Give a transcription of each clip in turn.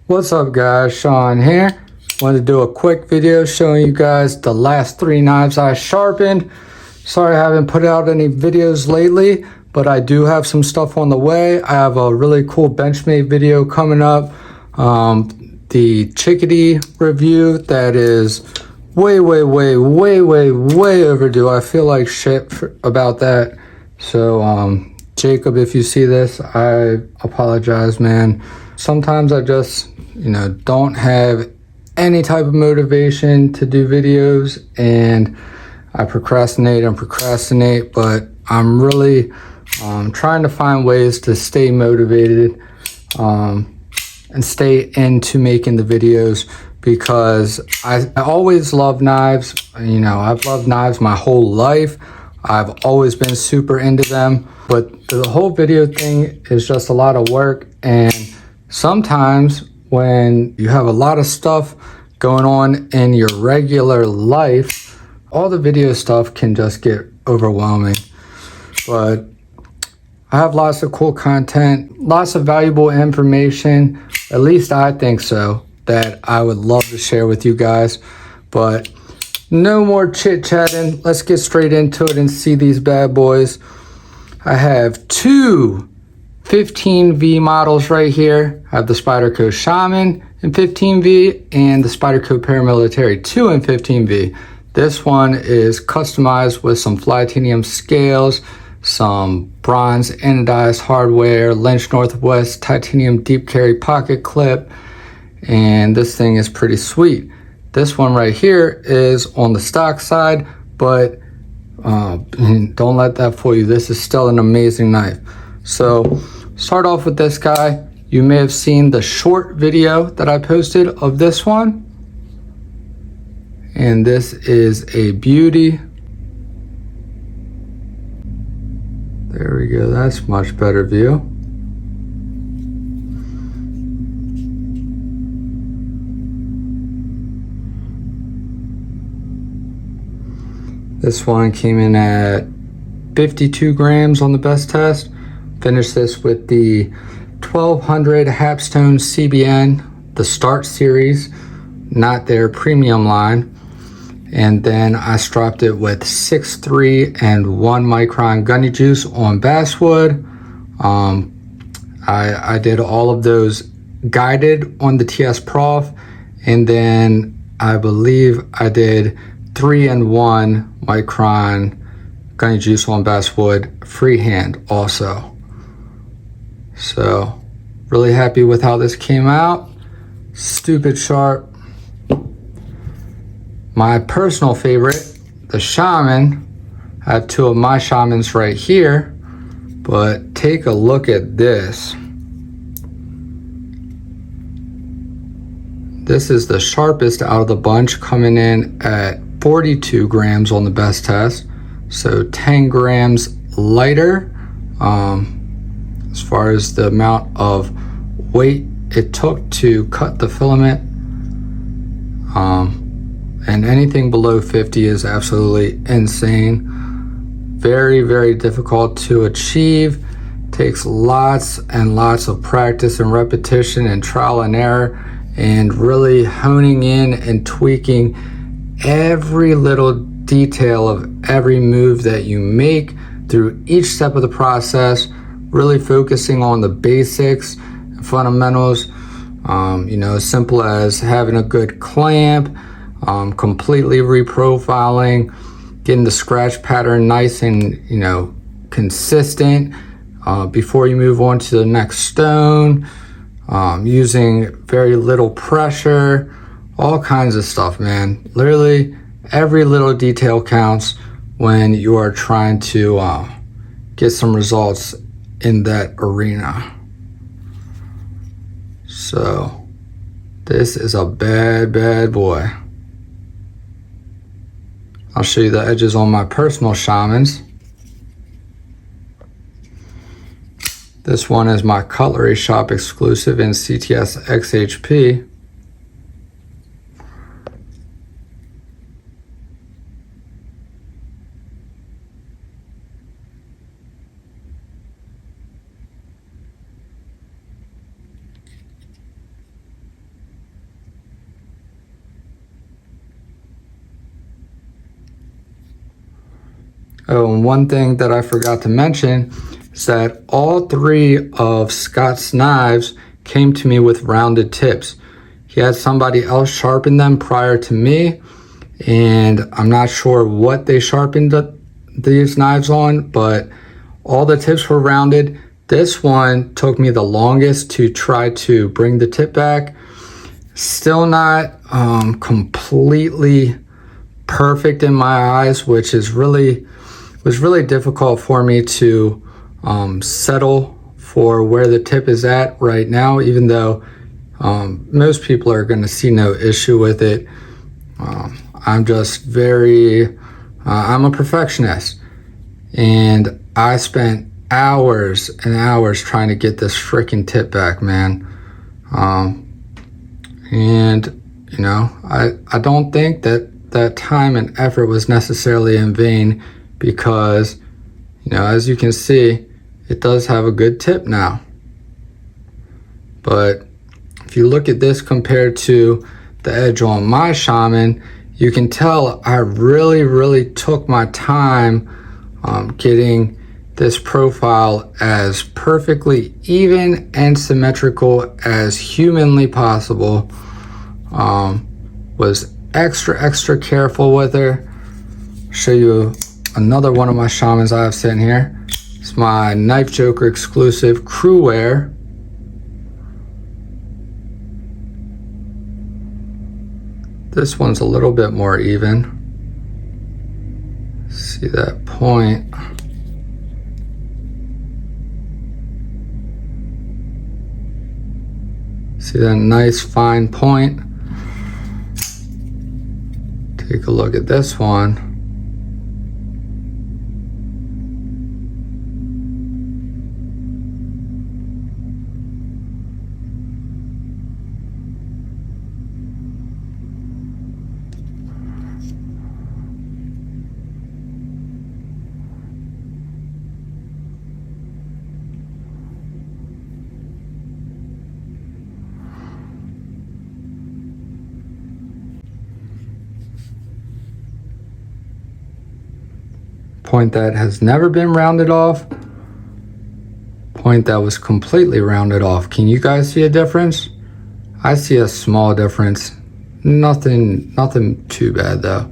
What's up guys, Sean here. Wanted to do a quick video showing you guys the last 3 knives I sharpened. Sorry I haven't put out any videos lately, but I do have some stuff on the way. I have a really cool BENCHMADE video coming up. The Chickadee review that is way overdue. I feel like shit about that. So Jacob, if you see this, I apologize, man. Sometimes I just, don't have any type of motivation to do videos, and I procrastinate, but I'm really trying to find ways to stay motivated and stay into making the videos, because I always love knives. I've loved knives my whole life. I've always been super into them, but the whole video thing is just a lot of work, and sometimes when you have a lot of stuff going on in your regular life, all the video stuff can just get overwhelming. But I have lots of cool content, lots of valuable information, at least I think so, that I would love to share with you guys. But no more chit-chatting. Let's get straight into it and see these bad boys. I have 2 15V models right here. I have the Spyderco Shaman in 15V and the Spyderco Paramilitary 2 in 15V. This one is customized with some titanium scales, some bronze anodized hardware, Lynch Northwest titanium deep carry pocket clip, and this thing is pretty sweet. This one right here is on the stock side, but don't let that fool you. This is still an amazing knife. So start off with this guy. You may have seen the short video that I posted of this one, and this is a beauty. There we go, that's much better view. This one came in at 52 grams on the best test. Finished this with the 1200 Hapstone CBN, the Start series, not their premium line. And then I stropped it with 6.3 and 1 micron gunny juice on basswood. I did all of those guided on the TSPROF, and then I believe I did 3 and 1 micron gunny juice on basswood freehand also. So really happy with how this came out. Stupid sharp. My personal favorite, the Shaman. I have 2 of my Shamans right here, but take a look at this. This is the sharpest out of the bunch, coming in at 42 grams on the best test. So 10 grams lighter as far as the amount of weight it took to cut the filament. And anything below 50 is absolutely insane. Very difficult to achieve. Takes lots and lots of practice and repetition and trial and error, and really honing in and tweaking every little detail of every move that you make through each step of the process, really focusing on the basics, fundamentals, as simple as having a good clamp, completely reprofiling, getting the scratch pattern nice and consistent before you move on to the next stone, using very little pressure, all kinds of stuff, man. Literally every little detail counts when you are trying to get some results in that arena. So this is a bad boy. I'll show you the edges on my personal Shamans. This one is my Cutlery Shop exclusive in CTS XHP. Oh, and one thing that I forgot to mention is that all 3 of Scott's knives came to me with rounded tips. He had somebody else sharpen them prior to me, and I'm not sure what they sharpened these knives on, but all the tips were rounded. This one took me the longest to try to bring the tip back. Still not completely perfect in my eyes, which was really difficult for me to settle for where the tip is at right now, even though most people are going to see no issue with it. I'm just I'm a perfectionist, and I spent hours and hours trying to get this freaking tip back, man. And you know, I don't think that time and effort was necessarily in vain, because, you know, as you can see, it does have a good tip now. But if you look at this compared to the edge on my Shaman, you can tell I really took my time getting this profile as perfectly even and symmetrical as humanly possible. Was extra careful with her. Show you another one of my Shamans I have sitting here. It's my Knife Joker exclusive Crew Wear. This one's a little bit more even. See that point? See that nice fine point? Take a look at this one. Point that has never been rounded off. Point that was completely rounded off. Can you guys see a difference? I see a small difference. Nothing too bad though.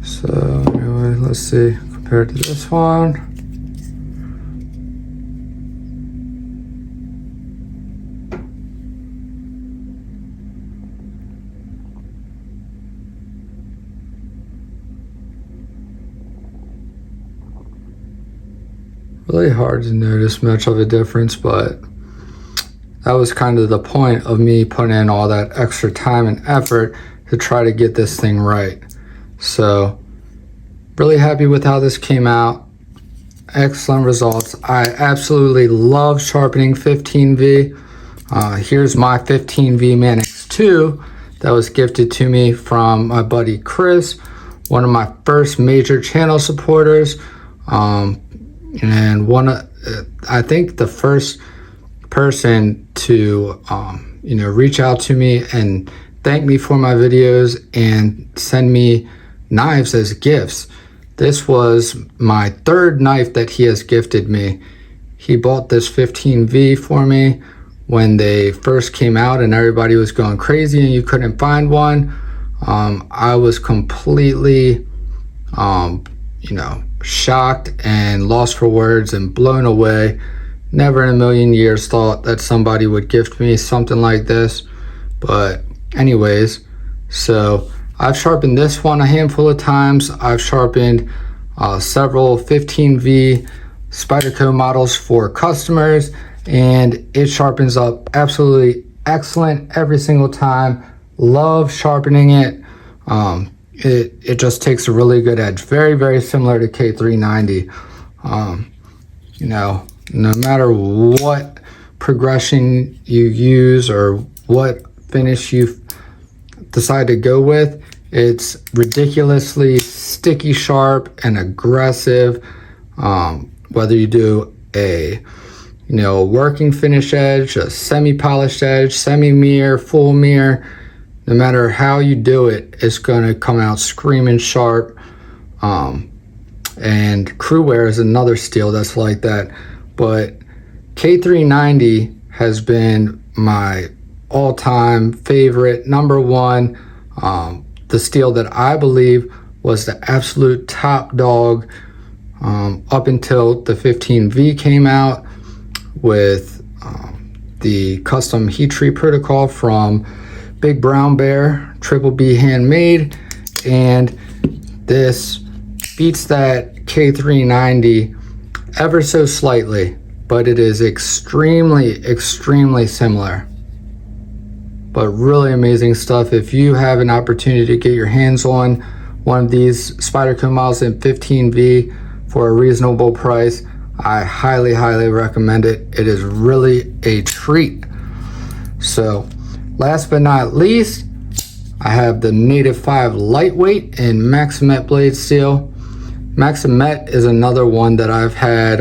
So anyway, let's see, compared to this one. Really hard to notice much of a difference, but that was kind of the point of me putting in all that extra time and effort to try to get this thing right. So really happy with how this came out. Excellent results. I absolutely love sharpening 15V. Here's my 15V MANIX 2 that was gifted to me from my buddy Chris, one of my first major channel supporters, and I think the first person to reach out to me and thank me for my videos and send me knives as gifts. This was my third knife that he has gifted me. He bought this 15V for me when they first came out and everybody was going crazy and you couldn't find one. I was completely shocked and lost for words and blown away. Never in a million years thought that somebody would gift me something like this. But anyways, so I've sharpened this one a handful of times. I've sharpened several 15V Spyderco models for customers, and it sharpens up absolutely excellent every single time. Love sharpening it. It just takes a really good edge. Very, very similar to K390. You know, no matter what progression you use or what finish you decide to go with, it's ridiculously sticky sharp and aggressive. Whether you do a working finish edge, a semi-polished edge, semi-mirror, full mirror, no matter how you do it, it's gonna come out screaming sharp. And crew wear is another steel that's like that. But K390 has been my all-time favorite, number one, the steel that I believe was the absolute top dog up until the 15V came out with the custom heat treat protocol from Big Brown Bear, Triple B handmade, and this beats that K390 ever so slightly, but it is extremely, extremely similar. But really amazing stuff. If you have an opportunity to get your hands on one of these Spyderco models in 15V for a reasonable price, I highly, highly recommend it. It is really a treat. So last but not least, I have the Native 5 lightweight in Maxamet blade steel. Maxamet is another one that I've had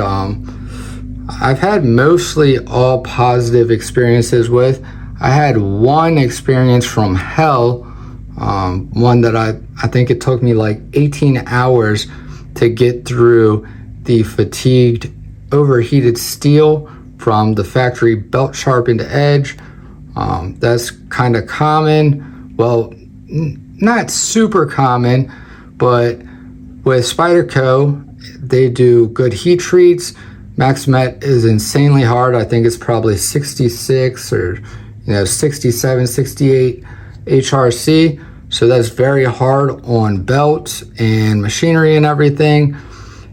mostly all positive experiences with. I had one experience from hell, one that I think it took me like 18 hours to get through the fatigued, overheated steel from the factory belt sharpened edge. That's kind of common. Well, not super common, but with Spyderco, they do good heat treats. Maxamet is insanely hard. I think it's probably 66 or 67, 68 HRC. So that's very hard on belts and machinery and everything.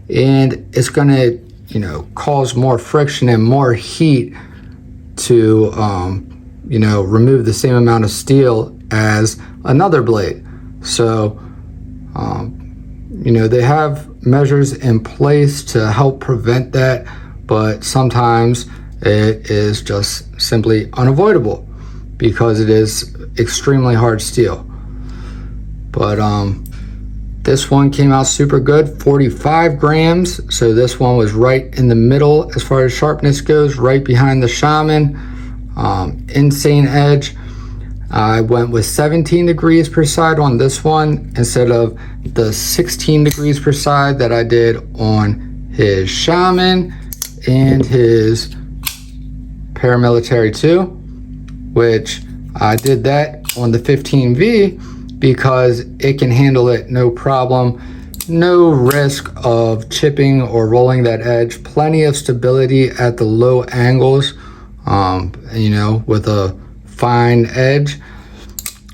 And it's gonna, cause more friction and more heat to, remove the same amount of steel as another blade. So, they have measures in place to help prevent that, but sometimes it is just simply unavoidable because it is extremely hard steel. But this one came out super good, 45 grams. So this one was right in the middle as far as sharpness goes, right behind the Shaman. Insane edge. I went with 17 degrees per side on this one instead of the 16 degrees per side that I did on his Shaman and his Paramilitary 2, which I did that on the 15V because it can handle it no problem. No risk of chipping or rolling that edge. Plenty of stability at the low angles, with a fine edge.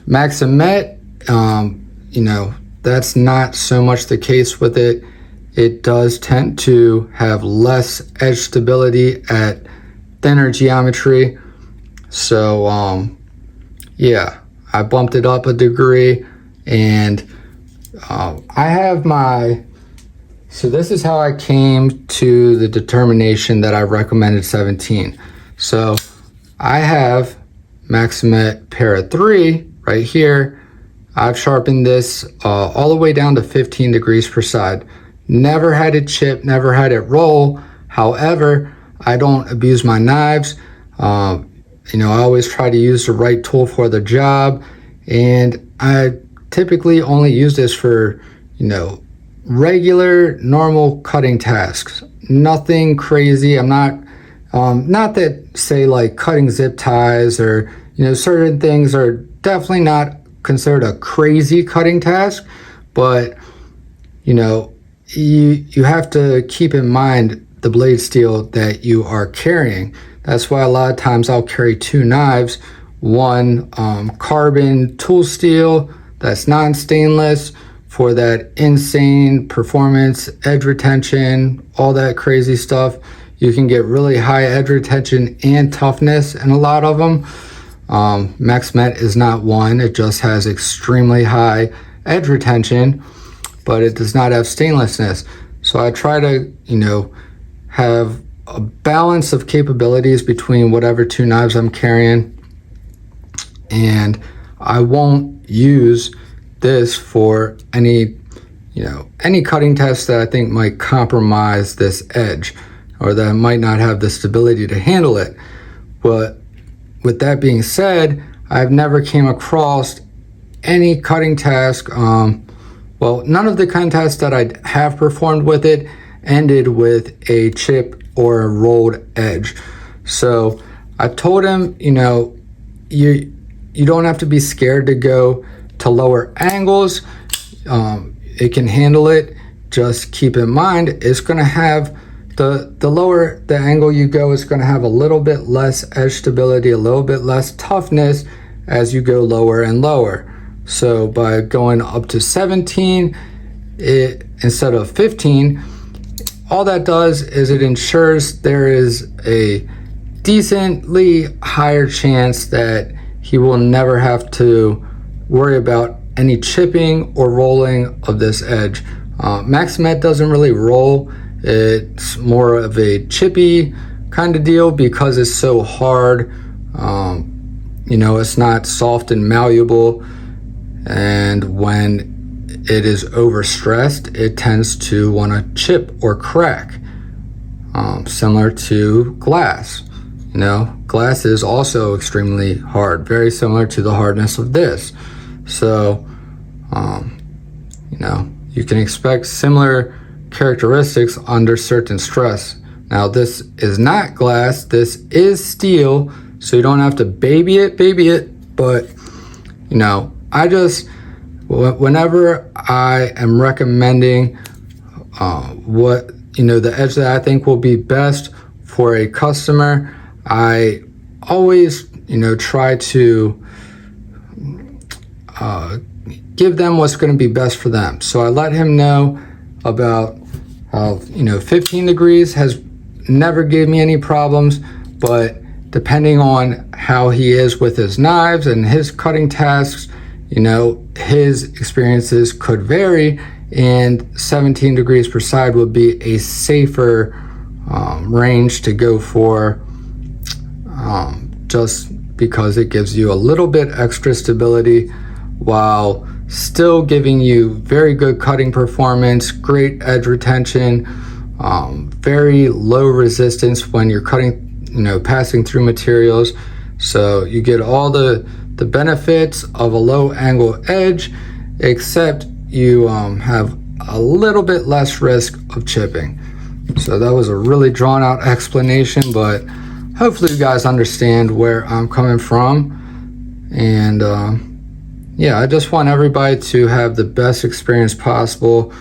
Maxamet, that's not so much the case with it. It does tend to have less edge stability at thinner geometry. So, yeah, I bumped it up a degree, and I have so this is how I came to the determination that I recommended 17. So I have Maxamet Para 3 right here. I've sharpened this all the way down to 15 degrees per side. Never had it chip, never had it roll. However, I don't abuse my knives. I always try to use the right tool for the job, and I typically only use this for, regular, normal cutting tasks. Nothing crazy. I'm not that say like cutting zip ties or, certain things are definitely not considered a crazy cutting task, but, you have to keep in mind the blade steel that you are carrying. That's why a lot of times I'll carry two knives, one carbon tool steel that's non-stainless for that insane performance, edge retention, all that crazy stuff. You can get really high edge retention and toughness in a lot of them. Maxamet is not one. It just has extremely high edge retention, but it does not have stainlessness. So I try to, have a balance of capabilities between whatever two knives I'm carrying, and I won't use this for any cutting test that I think might compromise this edge, or that might not have the stability to handle it. But with that being said, I've never came across any cutting task, well, none of the cutting tasks that I have performed with it ended with a chip or a rolled edge. So I told him, you don't have to be scared to go to lower angles. It can handle it. Just keep in mind, it's going to have the lower the angle you go, it's going to have a little bit less edge stability, a little bit less toughness as you go lower and lower. So by going up to 17 instead of 15, all that does is it ensures there is a decently higher chance that he will never have to worry about any chipping or rolling of this edge. Maxamet doesn't really roll. It's more of a chippy kind of deal because it's so hard. It's not soft and malleable, and when it is overstressed, it tends to want to chip or crack, similar to glass. Glass is also extremely hard, very similar to the hardness of this. So, you can expect similar characteristics under certain stress. Now, this is not glass, this is steel, so you don't have to baby it, but I just, whenever I am recommending what the edge that I think will be best for a customer, I always try to give them what's going to be best for them. So I let him know about how 15 degrees has never gave me any problems, but depending on how he is with his knives and his cutting tasks, his experiences could vary, and 17 degrees per side would be a safer range to go for, just because it gives you a little bit extra stability while still giving you very good cutting performance, great edge retention, very low resistance when you're cutting, passing through materials. So you get all the benefits of a low angle edge, except you have a little bit less risk of chipping. So that was a really drawn out explanation, but hopefully you guys understand where I'm coming from. And yeah, I just want everybody to have the best experience possible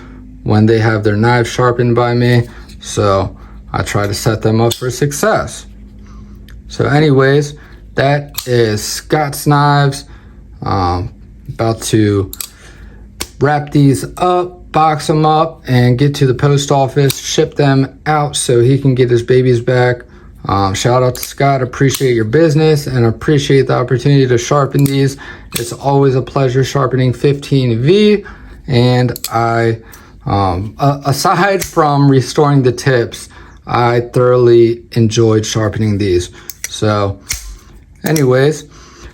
when they have their knives sharpened by me. So I try to set them up for success. So anyways, that is Scott's knives. About to wrap these up, box them up, and get to the post office, ship them out so he can get his babies back. Shout out to Scott, appreciate your business and appreciate the opportunity to sharpen these. It's always a pleasure sharpening 15V, and I, aside from restoring the tips, I thoroughly enjoyed sharpening these. So anyways,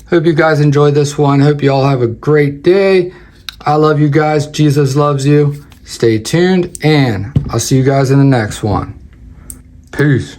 hope you guys enjoyed this one. Hope you all have a great day. I love you guys. Jesus loves you. Stay tuned, and I'll see you guys in the next one. Peace.